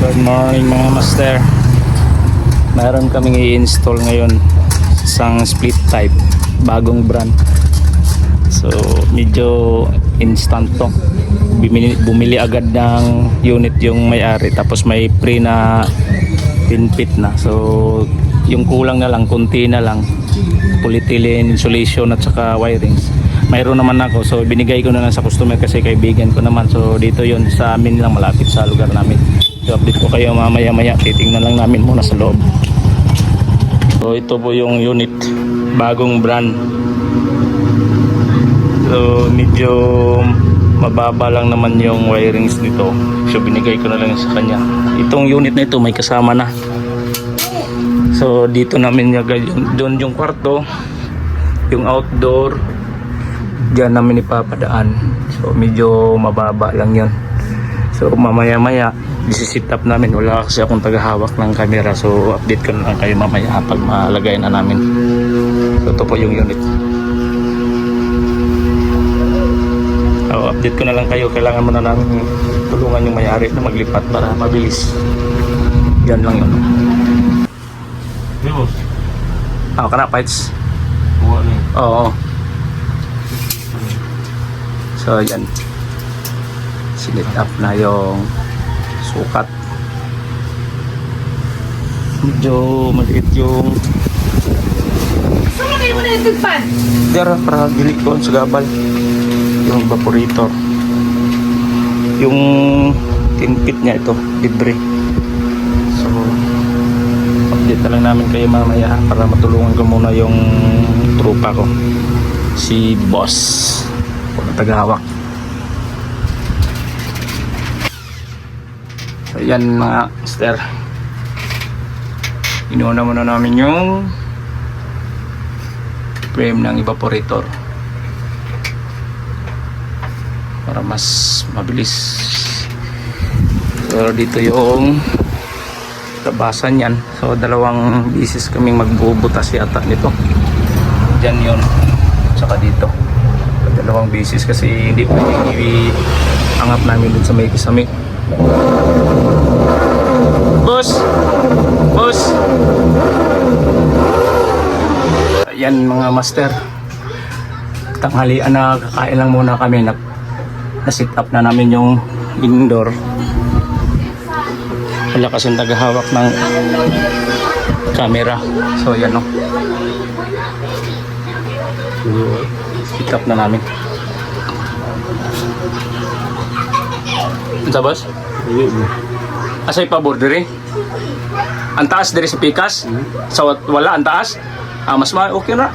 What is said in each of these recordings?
Good morning mga master. Meron kaming i-install ngayon isang split type, bagong brand. So medyo instant to. Bumili agad ng unit yung may-ari, tapos may pre na pinpit na. So yung kulang na lang, kunti na lang, polyethylene, insulation at saka wirings. Mayroon naman ako, so binigay ko na lang sa customer kasi kaibigan ko naman. So dito yon sa amin lang, malapit sa lugar namin. So update ko kayo mamaya-maya, titingnan lang namin muna sa loob. So ito po yung unit, bagong brand. So medyo mababa lang naman yung wirings nito, so binigay ko na lang sa kanya. Itong unit na ito may kasama na. So dito namin nilagay doon yung kwarto, yung outdoor, diyan namin ipapadaan. So medyo mababa lang yun. So mamaya-maya isi-set up namin. Wala kasi akong tagahawak ng camera, so update ko na lang kayo mamaya pag malagay na namin. So ito po yung unit. So update ko na lang kayo. Kailangan muna namin tulungan yung may-ari na maglipat para mabilis. Yan lang yun. Kana fights. Oo. So yan, silit up na yung sukat. Medyo maliit yung saan kayo mo na yung tugpan? dara para gilik ko sa gabal yung evaporator. Yung tinpit niya ito, libre. So update na lang namin kayo mamaya para matulungan ko muna yung tropa ko, si boss, tagahawak. So yan mga master, inuuna muna namin yung frame ng evaporator para mas mabilis. So dito yung tabasan yan. So dalawang bisis kaming magbubutas yata nito. Diyan yun, saka dito dalawang bisis kasi hindi pwedeng i-angat namin dun sa may kisame. Boss! Boss! Ayan mga master, tanghalian na, kakain lang muna kami. Na-set up na namin yung indoor. Wala kasing tagahawak ng camera. So yan o, set up na namin. Ano boss? Asay pa border eh. Ang taas dari sa pikas. So wala ang taas. Mas okay na.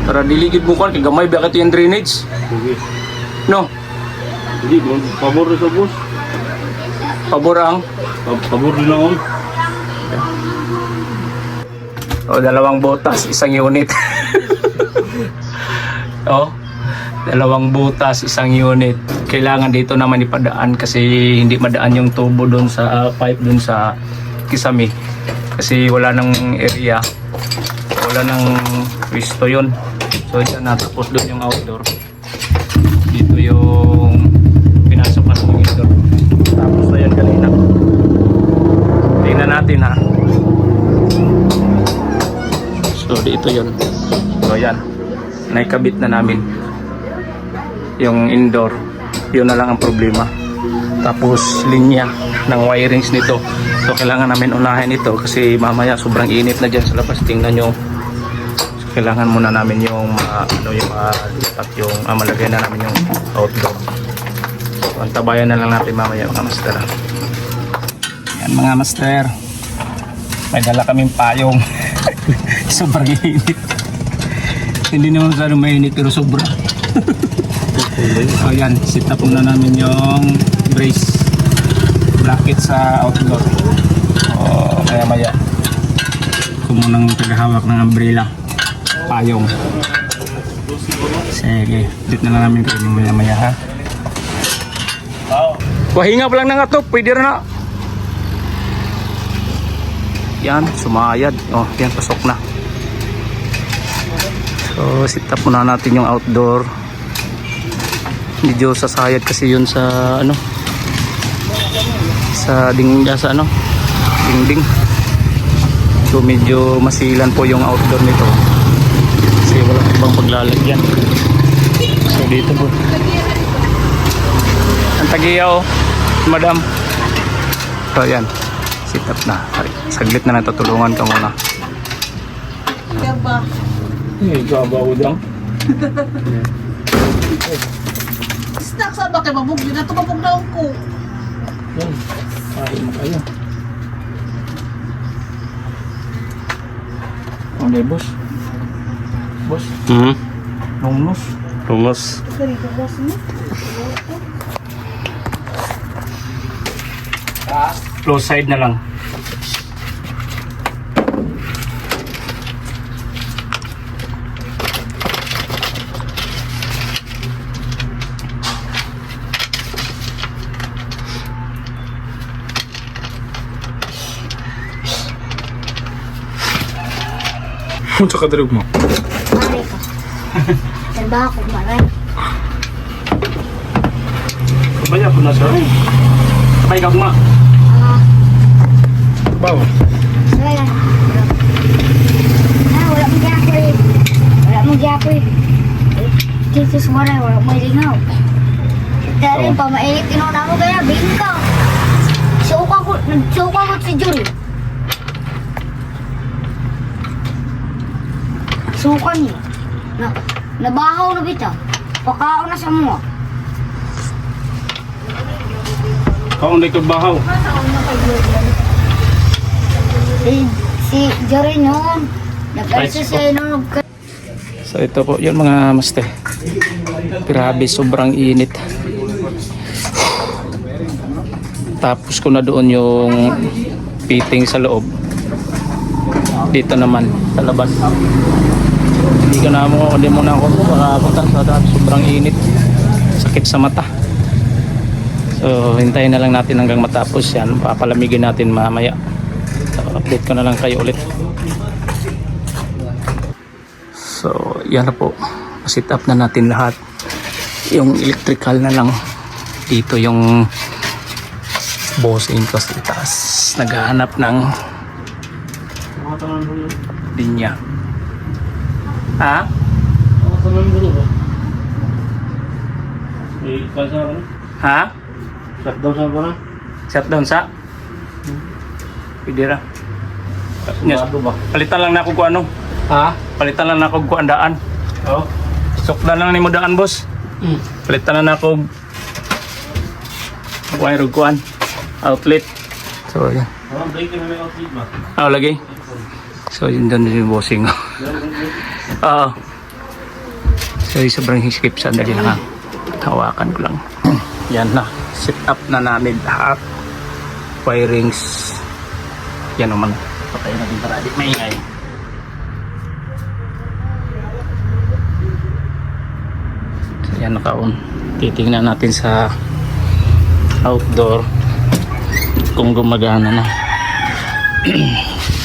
Para diligid mo kan kay gamay ba yung drainage? No. Hindi doon, pabor na sa bus. Pabor ang Pabor din ako. o dalawang butas, isang unit. Oh, dalawang butas, isang unit. Kailangan dito naman ipadaan kasi hindi madaan yung tubo doon sa pipe doon sa kisame. Kasi wala nang area, wala nang pwesto yun. So dyan na, tapos doon yung outdoor. Dito yung pinasok na yung indoor. Tapos na yan kanina. Tingnan natin ha. So dito yun. So yan, naikabit na namin yung indoor. Yun na lang ang problema. Tapos linya ng wirings nito, so kailangan namin unahin ito kasi mamaya sobrang init na dyan sa labas. Tingnan nyo. So kailangan muna namin yung yung malagay na namin yung outdoor. So antabayan na lang natin mamaya mga master. Yan mga master, may dala kaming payong. Sobrang init. Hindi naman masyado mainit pero sobra. So yan, set up na namin yung brace bracket sa outdoor. So kaya maya kumunang tagahawak ng umbrella, payong. Sige, dito na lang namin kayo maya ha. Wahinga pa lang na nga to, pwede rin na. Yan, sumayad. Oh, yan, pasok na. So set up muna natin yung outdoor. Medyo sasayad kasi yun sa sa dingding. So medyo masilan po yung outdoor nito kasi wala ibang paglalagyan. So dito po ang tagiyaw, madam. So yan, sit up na. Saglit na natutulungan ka muna. Gaba. Gabaw lang. Snack sa ba kay mabug na tumabog na ko. Yan, kain mo kayo. Ano eh, boss? Boss? Longnos? Thomas. Close side na lang. Unsa ka diri mo? Mari ka. Trabaho ko maray. Kabaya po na sir. Kabay ka ma. Bawo. Saya. Wala mo giapoy. Wala mo giapoy. Dito sa maray, wala mo lingaw. Dari pa mainit inuna mo kaya bingkaw. Suka ko si Jul. Suka niya. Nabahaw na bitaw. Pakaon na sa mga. Kaon day bahaw. Si Jory noon. Nag-alsa siya noon. So ito po yun mga master. Grabe, sobrang init. Tapos ko na doon yung fitting sa loob. Dito naman sa labas. Hindi mo na ako makapunta sa daan. Sobrang init. Sakit sa mata. So hintayin na lang natin hanggang matapos yan. Papalamigin natin mamaya. So, update ko na lang kayo ulit. So yan na po. Sit up na natin lahat. Yung electrical na lang. Dito yung bossing ko sa itaas. Naghahanap ng linya. Ha? Ha? Shutdown sa ba na? Shutdown sa? Pwede ra. Yes. Ba? Palitan lang na ako kung ano. Ha? Palitan lang na ako kung daan. Oh. Sukla lang ni mo daan, boss. Palitan na ako wire ug kuan outlet. So yan. Oh, day ka na may outlet ba? Lagi. So yun doon yung bossing. Oo. So sobrang skip sandali lang ha. Hawakan ko lang. Yan na. Set up na namin lahat. Wirings. Yan naman. Patay na din para di maingay. So yan naka-on. Titingnan natin sa outdoor kung gumagana na.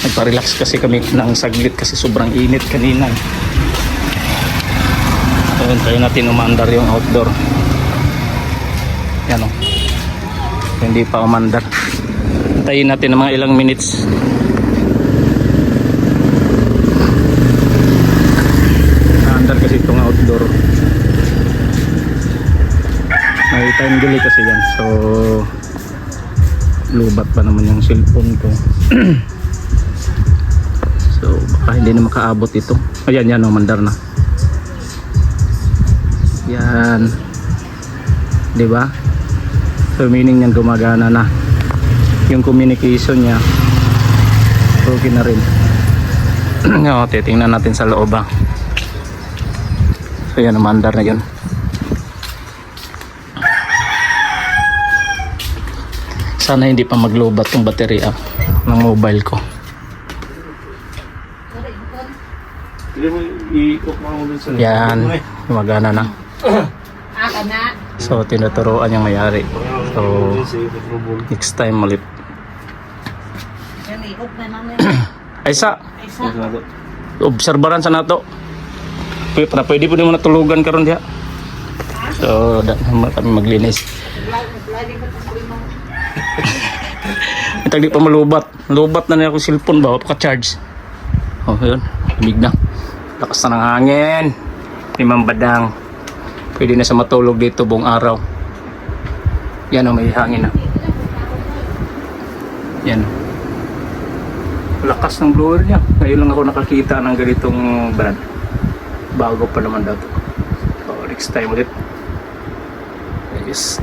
Nagpa-relax kasi kami ng saglit kasi sobrang init kanina. Ayun, try natin umandar yung outdoor. Yan o. Hindi pa umandar. Antayin natin ng mga ilang minutes. Naandar kasi itong outdoor. May time delay kasi yan. So lubat pa naman yung cellphone ko. So baka hindi na makaabot ito. Ayan, yan, umandar na. Yan. Diba? So meaning yan gumagana na. Yung communication niya okay na rin. O, titingnan natin sa loob ha. So yan, umandar na yun. Sana hindi pa maglobat yung baterya ng mobile ko. Hindi mo i-off mo ulit sa. Yan, gumagana na. Aka na. So tinuturuan yung mayari. So next time ulit. Yan i-off na namin. Ay sa, Ay sa. obserbaran sa nato. Pwede po naman natulugan karon diha. So kami maglinis. Lagi ko sa tagdi pa malubat. Lubat na niya akong cellphone ba? Paka-charge. Oh, yun. Lamig na. Lakas na ng hangin. Limang badang. Pwede na sa matulog dito buong araw. Yan o, may hangin na. Yan. Lakas ng blower niya. Ngayon lang ako nakakita ng ganitong brand. Bago pa naman dato. So, next time ulit. Yes.